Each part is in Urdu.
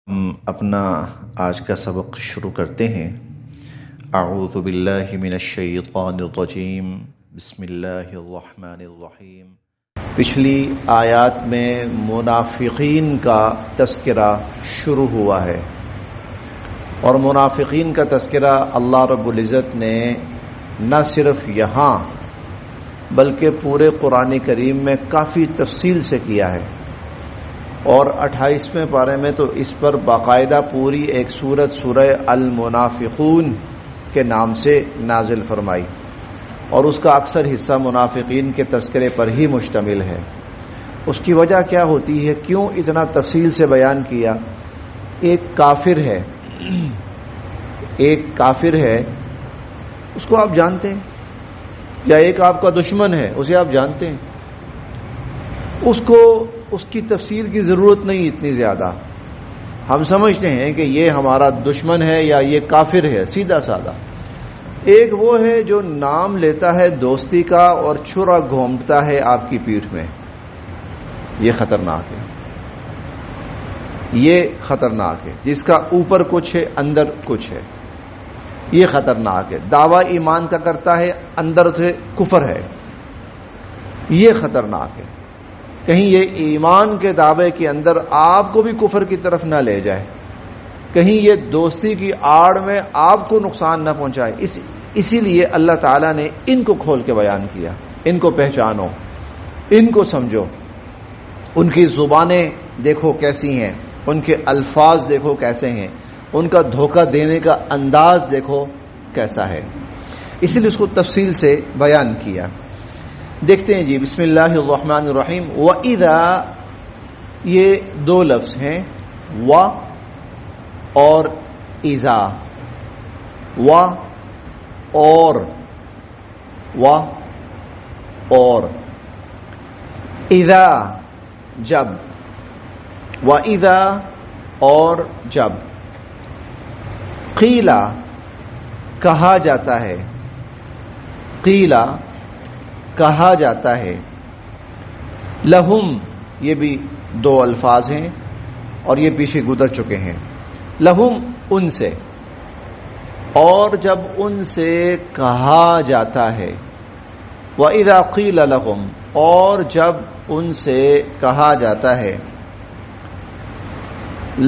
ہم اپنا آج کا سبق شروع کرتے ہیں۔ اعوذ باللہ من الشیطان الرجیم، بسم اللہ الرحمن الرحیم۔ پچھلی آیات میں منافقین کا تذکرہ شروع ہوا ہے، اور منافقین کا تذکرہ اللہ رب العزت نے نہ صرف یہاں بلکہ پورے قرآن کریم میں کافی تفصیل سے کیا ہے، اور 28ویں پارے میں تو اس پر باقاعدہ پوری ایک سورت سورہ المنافقون کے نام سے نازل فرمائی، اور اس کا اکثر حصہ منافقین کے تذکرے پر ہی مشتمل ہے۔ اس کی وجہ کیا ہوتی ہے، کیوں اتنا تفصیل سے بیان کیا؟ ایک کافر ہے اس کو آپ جانتے ہیں، یا ایک آپ کا دشمن ہے اسے آپ جانتے ہیں، اس کی تفصیل کی ضرورت نہیں اتنی زیادہ۔ ہم سمجھتے ہیں کہ یہ ہمارا دشمن ہے یا یہ کافر ہے، سیدھا سادہ۔ ایک وہ ہے جو نام لیتا ہے دوستی کا اور چھرا گھونٹتا ہے آپ کی پیٹھ میں، یہ خطرناک ہے، یہ خطرناک ہے۔ جس کا اوپر کچھ ہے اندر کچھ ہے، یہ خطرناک ہے۔ دعویٰ ایمان کا کرتا ہے، اندر سے کفر ہے، یہ خطرناک ہے۔ کہیں یہ ایمان کے دعوے کے اندر آپ کو بھی کفر کی طرف نہ لے جائے، کہیں یہ دوستی کی آڑ میں آپ کو نقصان نہ پہنچائے۔ اسی لیے اللہ تعالیٰ نے ان کو کھول کے بیان کیا۔ ان کو پہچانو، ان کو سمجھو، ان کی زبانیں دیکھو کیسی ہیں، ان کے الفاظ دیکھو کیسے ہیں، ان کا دھوکہ دینے کا انداز دیکھو کیسا ہے، اسی لیے اس کو تفصیل سے بیان کیا۔ دیکھتے ہیں جی، بسم اللہ الرحمن الرحیم۔ وَإِذَا، یہ دو لفظ ہیں، و اور اذا، و اور اذا جب، وَإِذَا اور جب، قیلا کہا جاتا ہے، قیلا کہا جاتا ہے، لہم یہ بھی دو الفاظ ہیں اور یہ پیچھے گزر چکے ہیں، لہم ان سے، اور جب ان سے کہا جاتا ہے، وَإِذَا قِيلَ لَهُمْ اور جب ان سے کہا جاتا ہے،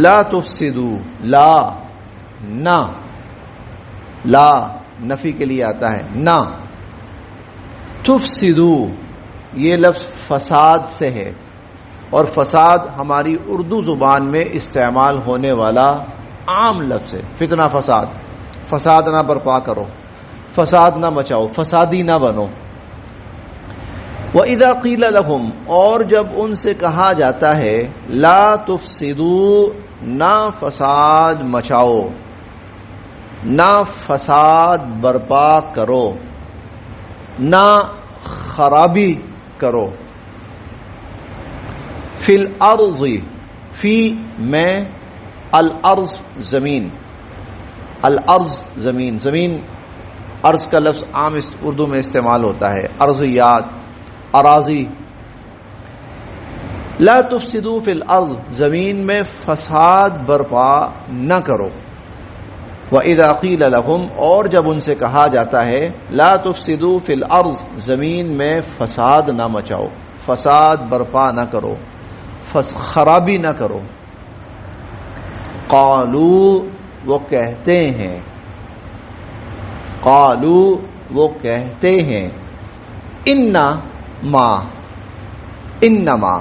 لا تفسدوا، لا نہ، لا نفی کے لیے آتا ہے، نہ، تفسدوا یہ لفظ فساد سے ہے، اور فساد ہماری اردو زبان میں استعمال ہونے والا عام لفظ ہے۔ فتنہ فساد، فساد نہ برپا کرو، فساد نہ مچاؤ، فسادی نہ بنو۔ وَإِذَا قِيلَ لَهُمْ اور جب ان سے کہا جاتا ہے، لا تفسدوا نہ فساد مچاؤ، نہ فساد برپا کرو، نہ خرابی کرو، فی الارض، فی میں، الارض زمین، الارض زمین، زمین ارض کا لفظ عام اردو میں استعمال ہوتا ہے، ارضیات، اراضی۔ لا تفسدوا فی الارض زمین میں فساد برپا نہ کرو، وَإِذَا قِيلَ لَهُمْ اور جب ان سے کہا جاتا ہے، لا تفسدوا فی الارض زمین میں فساد نہ مچاؤ، فساد برپا نہ کرو، خرابی نہ کرو، قالوا وہ کہتے ہیں، قالوا وہ کہتے ہیں، انما، انما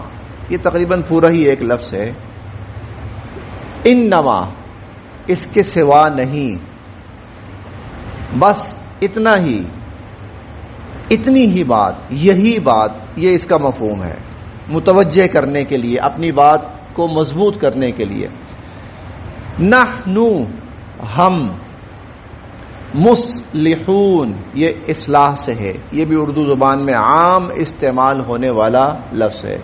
یہ تقریباً پورا ہی ایک لفظ ہے، انما اس کے سوا نہیں، بس اتنا ہی، اتنی ہی بات، یہی بات، یہ اس کا مفہوم ہے، متوجہ کرنے کے لیے، اپنی بات کو مضبوط کرنے کے لیے۔ نحنو ہم، مصلحون یہ اصلاح سے ہے، یہ بھی اردو زبان میں عام استعمال ہونے والا لفظ ہے۔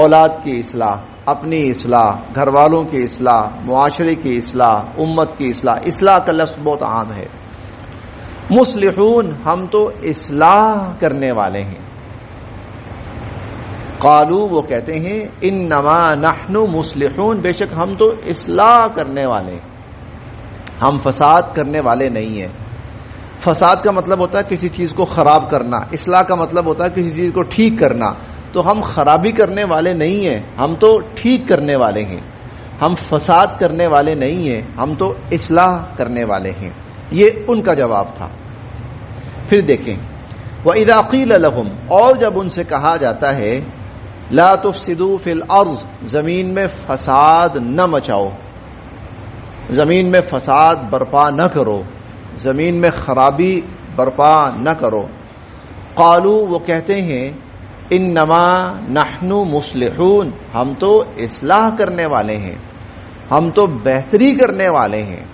اولاد کی اصلاح، اپنی اصلاح، گھر والوں کی اصلاح، معاشرے کی اصلاح، امت کی اصلاح، اصلاح کا لفظ بہت عام ہے۔ مصلحون ہم تو اصلاح کرنے والے ہیں۔ قالو وہ کہتے ہیں انما نحن مصلحون، بے شک ہم تو اصلاح کرنے والے، ہم فساد کرنے والے نہیں ہیں۔ فساد کا مطلب ہوتا ہے کسی چیز کو خراب کرنا، اصلاح کا مطلب ہوتا ہے کسی چیز کو ٹھیک کرنا، تو ہم خرابی کرنے والے نہیں ہیں، ہم تو ٹھیک کرنے والے ہیں، ہم فساد کرنے والے نہیں ہیں، ہم تو اصلاح کرنے والے ہیں۔ یہ ان کا جواب تھا۔ پھر دیکھیں وَإِذَا قِيلَ لَهُمْ، اور جب ان سے کہا جاتا ہے لا تفسدوا فی الارض، زمین میں فساد نہ مچاؤ، زمین میں فساد برپا نہ کرو، زمین میں خرابی برپا نہ کرو، قالوا وہ کہتے ہیں انما نحن مصلحون، ہم تو اصلاح کرنے والے ہیں، ہم تو بہتری کرنے والے ہیں۔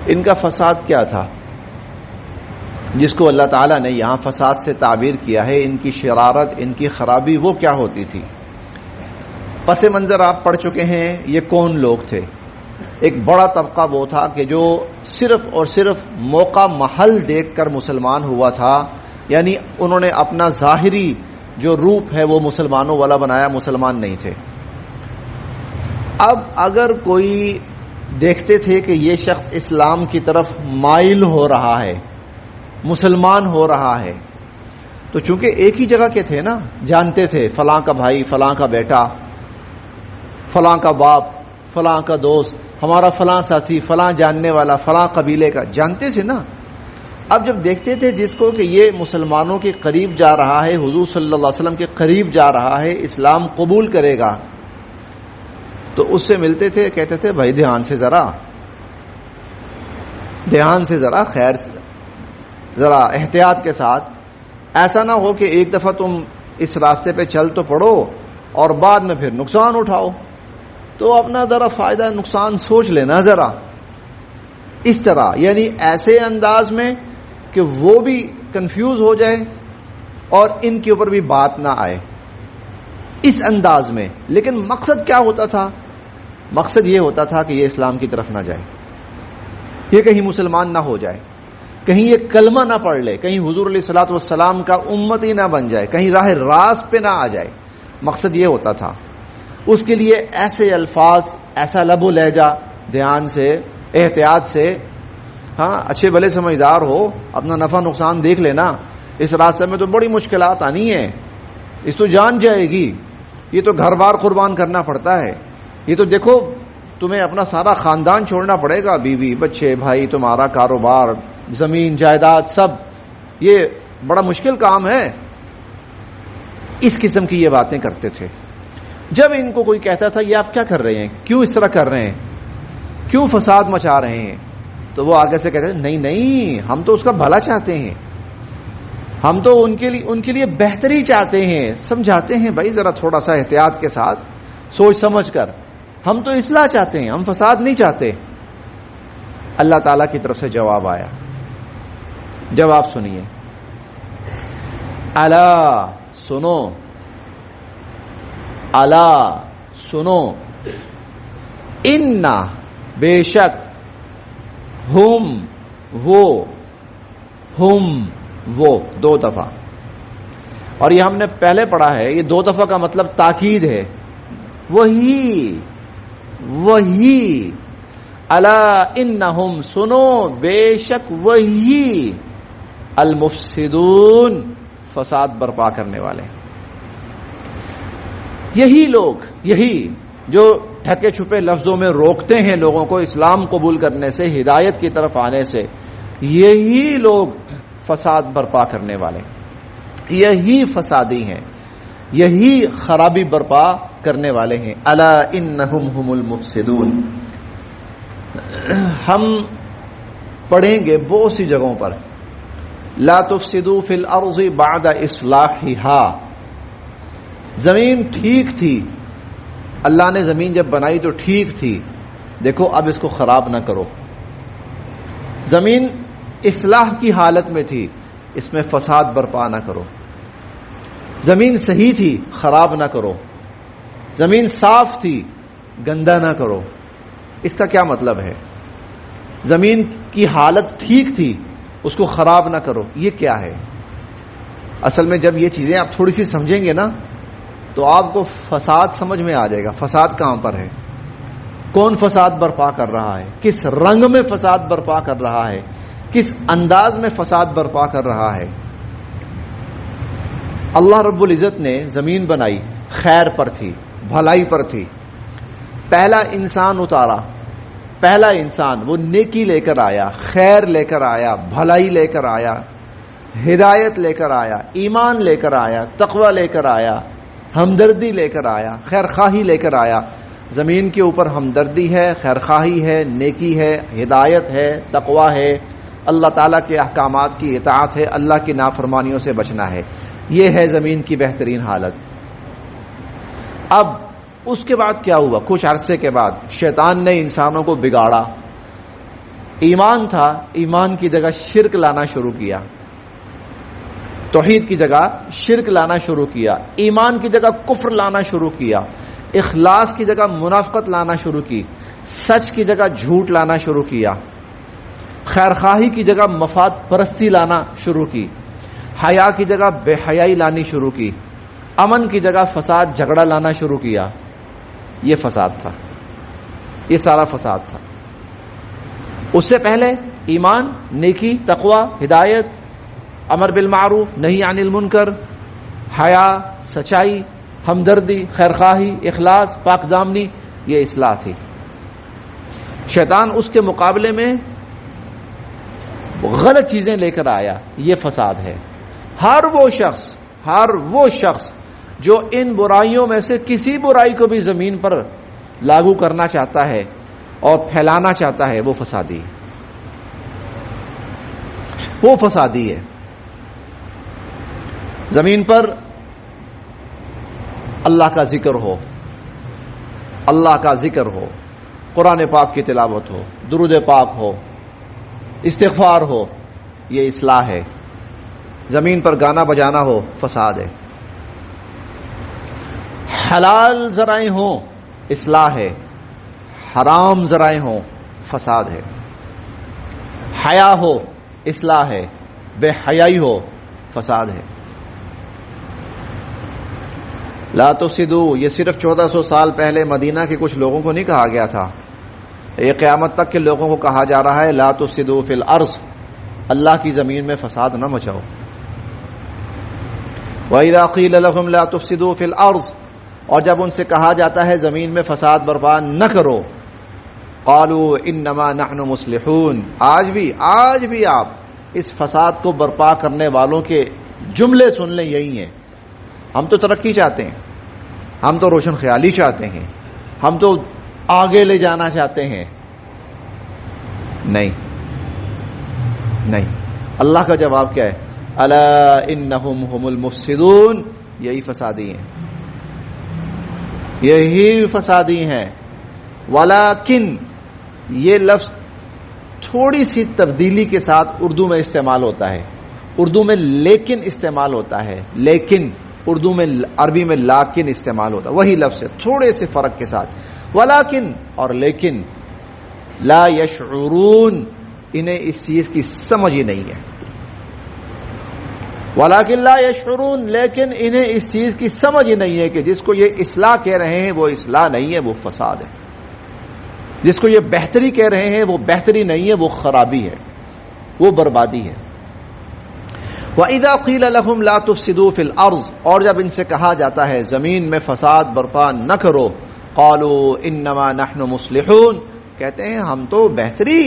ان کا فساد کیا تھا جس کو اللہ تعالیٰ نے یہاں فساد سے تعبیر کیا ہے؟ ان کی شرارت، ان کی خرابی وہ کیا ہوتی تھی؟ پس منظر آپ پڑھ چکے ہیں، یہ کون لوگ تھے؟ ایک بڑا طبقہ وہ تھا کہ جو صرف اور صرف موقع محل دیکھ کر مسلمان ہوا تھا، یعنی انہوں نے اپنا ظاہری جو روپ ہے وہ مسلمانوں والا بنایا، مسلمان نہیں تھے۔ اب اگر کوئی دیکھتے تھے کہ یہ شخص اسلام کی طرف مائل ہو رہا ہے، مسلمان ہو رہا ہے، تو چونکہ ایک ہی جگہ کے تھے نا، جانتے تھے فلاں کا بھائی، فلاں کا بیٹا، فلاں کا باپ، فلاں کا دوست، ہمارا فلاں ساتھی، فلاں جاننے والا، فلاں قبیلے کا، جانتے تھے نا۔ اب جب دیکھتے تھے جس کو کہ یہ مسلمانوں کے قریب جا رہا ہے، حضور صلی اللہ علیہ وسلم کے قریب جا رہا ہے، اسلام قبول کرے گا، تو اس سے ملتے تھے، کہتے تھے بھائی دھیان سے ذرا خیر ذرا احتیاط کے ساتھ، ایسا نہ ہو کہ ایک دفعہ تم اس راستے پہ چل تو پڑو اور بعد میں پھر نقصان اٹھاؤ، تو اپنا ذرا فائدہ نقصان سوچ لینا ذرا۔ اس طرح یعنی ایسے انداز میں کہ وہ بھی کنفیوز ہو جائے اور ان کے اوپر بھی بات نہ آئے، اس انداز میں۔ لیکن مقصد کیا ہوتا تھا؟ مقصد یہ ہوتا تھا کہ یہ اسلام کی طرف نہ جائے، یہ کہیں مسلمان نہ ہو جائے، کہیں یہ کلمہ نہ پڑھ لے، کہیں حضور علیہ الصلوۃ والسلام کا امتی نہ بن جائے، کہیں راہ راست پہ نہ آ جائے۔ مقصد یہ ہوتا تھا۔ اس کے لیے ایسے الفاظ، ایسا لب و لہجہ، دھیان سے، احتیاط سے، ہاں اچھے بھلے سمجھدار ہو، اپنا نفع نقصان دیکھ لینا، اس راستے میں تو بڑی مشکلات آنی ہے، اس تو جان جائے گی، یہ تو گھر بار قربان کرنا پڑتا ہے، یہ تو دیکھو تمہیں اپنا سارا خاندان چھوڑنا پڑے گا، بیوی بچے بھائی، تمہارا کاروبار، زمین جائیداد، سب، یہ بڑا مشکل کام ہے۔ اس قسم کی یہ باتیں کرتے تھے۔ جب ان کو کوئی کہتا تھا یہ آپ کیا کر رہے ہیں، کیوں اس طرح کر رہے ہیں، کیوں فساد مچا رہے ہیں، تو وہ آگے سے کہتے ہیں نہیں ہم تو اس کا بھلا چاہتے ہیں، ہم تو ان کے لیے بہتری چاہتے ہیں، سمجھاتے ہیں بھائی ذرا تھوڑا سا احتیاط کے ساتھ، سوچ سمجھ کر، ہم تو اصلاح چاہتے ہیں، ہم فساد نہیں چاہتے۔ اللہ تعالیٰ کی طرف سے جواب آیا، جواب سنیے، الا سنو، الا سنو، انا بے شک، ہم وہ دو دفعہ، اور یہ ہم نے پہلے پڑھا ہے، یہ دو دفعہ کا مطلب تاکید ہے، وہی الا انہم، سنو بے شک وہی، المفسدون، فساد برپا کرنے والے، یہی لوگ، یہی جو ڈھکے چھپے لفظوں میں روکتے ہیں لوگوں کو اسلام قبول کرنے سے، ہدایت کی طرف آنے سے، یہی لوگ فساد برپا کرنے والے، یہی فسادی ہیں، یہی خرابی برپا کرنے والے ہیں۔ الا انہم هم المفسدون، ہم پڑھیں گے بہت سی جگہوں پر، لا تفسدوا فی الارض بعد اصلاحها، زمین ٹھیک تھی، اللہ نے زمین جب بنائی تو ٹھیک تھی، دیکھو اب اس کو خراب نہ کرو، زمین اصلاح کی حالت میں تھی، اس میں فساد برپا نہ کرو، زمین صحیح تھی، خراب نہ کرو، زمین صاف تھی، گندا نہ کرو۔ اس کا کیا مطلب ہے؟ زمین کی حالت ٹھیک تھی، اس کو خراب نہ کرو، یہ کیا ہے؟ اصل میں جب یہ چیزیں آپ تھوڑی سی سمجھیں گے نا تو آپ کو فساد سمجھ میں آ جائے گا فساد کہاں پر ہے، کون فساد برپا کر رہا ہے، کس رنگ میں فساد برپا کر رہا ہے، کس انداز میں فساد برپا کر رہا ہے۔ اللہ رب العزت نے زمین بنائی، خیر پر تھی، بھلائی پر تھی۔ پہلا انسان اتارا، پہلا انسان وہ نیکی لے کر آیا، خیر لے کر آیا، بھلائی لے کر آیا، ہدایت لے کر آیا، ایمان لے کر آیا، تقوی لے کر آیا، ہمدردی لے کر آیا، خیر خواہی لے کر آیا۔ زمین کے اوپر ہمدردی ہے، خیر خواہی ہے، نیکی ہے، ہدایت ہے، تقوی ہے، اللہ تعالیٰ کے احکامات کی اطاعت ہے، اللہ کی نافرمانیوں سے بچنا ہے۔ یہ ہے زمین کی بہترین حالت۔ اب اس کے بعد کیا ہوا؟ کچھ عرصے کے بعد شیطان نے انسانوں کو بگاڑا۔ ایمان تھا، ایمان کی جگہ شرک لانا شروع کیا، توحید کی جگہ شرک لانا شروع کیا، ایمان کی جگہ کفر لانا شروع کیا، اخلاص کی جگہ منافقت لانا شروع کی، سچ کی جگہ جھوٹ لانا شروع کیا، خیر خواہی کی جگہ مفاد پرستی لانا شروع کی، حیا کی جگہ بے حیائی لانی شروع کی، امن کی جگہ فساد جھگڑا لانا شروع کیا۔ یہ فساد تھا، یہ سارا فساد تھا۔ اس سے پہلے ایمان، نیکی، تقوی، ہدایت، امر بالمعروف، نہی عن المنکر، حیا، سچائی، ہمدردی، خیر خواہی، اخلاص، پاک دامنی، یہ اصلاح تھی۔ شیطان اس کے مقابلے میں غلط چیزیں لے کر آیا، یہ فساد ہے۔ ہر وہ شخص جو ان برائیوں میں سے کسی برائی کو بھی زمین پر لاگو کرنا چاہتا ہے اور پھیلانا چاہتا ہے، وہ فسادی ہے، وہ فسادی ہے۔ زمین پر اللہ کا ذکر ہو، اللہ کا ذکر ہو، قرآن پاک کی تلاوت ہو، درود پاک ہو، استغفار ہو، یہ اصلاح ہے۔ زمین پر گانا بجانا ہو، فساد ہے۔ حلال ذرائع ہوں، اصلاح ہے۔ حرام ذرائع ہوں، فساد ہے۔ حیا ہو، اصلاح ہے۔ بے حیائی ہو، فساد ہے۔ لا تفسدوا، یہ صرف 1400 سال پہلے مدینہ کے کچھ لوگوں کو نہیں کہا گیا تھا، یہ قیامت تک کے لوگوں کو کہا جا رہا ہے لا تفسدوا فی الارض، اللہ کی زمین میں فساد نہ مچاؤ۔ وَإِذَا قِيلَ لَهُمْ لَا تُفْسِدُوا فِي الْأَرْضِ، اور جب ان سے کہا جاتا ہے زمین میں فساد برپا نہ کرو، قَالُوا إِنَّمَا نَحْنُ مُصْلِحُونَ، آج بھی آپ اس فساد کو برپا کرنے والوں کے جملے سن لیں، یہی ہیں۔ ہم تو ترقی چاہتے ہیں، ہم تو روشن خیالی چاہتے ہیں، ہم تو آگے لے جانا چاہتے ہیں۔ نہیں، اللہ کا جواب کیا ہے؟ الا انہم هم المفسدون، یہی فسادی ہیں، یہی فسادی ہیں۔ ولیکن، یہ لفظ تھوڑی سی تبدیلی کے ساتھ اردو میں استعمال ہوتا ہے، اردو میں لیکن استعمال ہوتا ہے، لیکن اردو میں، عربی میں لاکن استعمال ہوتا ہے، وہی لفظ ہے تھوڑے سے فرق کے ساتھ، ولیکن اور لیکن، لا یشعرون، انہیں اس چیز کی سمجھ ہی نہیں ہے۔ ولیکن لا یشعرون، لیکن انہیں اس چیز کی سمجھ ہی نہیں ہے کہ جس کو یہ اصلاح کہہ رہے ہیں وہ اصلاح نہیں ہے، وہ فساد ہے۔ جس کو یہ بہتری کہہ رہے ہیں وہ بہتری نہیں ہے، وہ خرابی ہے، وہ بربادی ہے۔ وَإِذَا قِيلَ لَهُمْ لَا تُفْسِدُوا فِي الْأَرْضِ، اور جب ان سے کہا جاتا ہے زمین میں فساد برپا نہ کرو، قَالُوا إِنَّمَا نَحْنُ مُصْلِحُونَ، کہتے ہیں ہم تو بہتری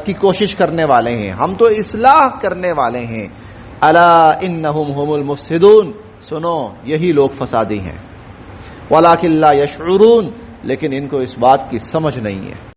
کی کوشش کرنے والے ہیں، ہم تو اصلاح کرنے والے ہیں۔ الا انہم هم المفسدون، سنو یہی لوگ فسادی ہیں۔ ولکن لا یشعرون، لیکن ان کو اس بات کی سمجھ نہیں ہے۔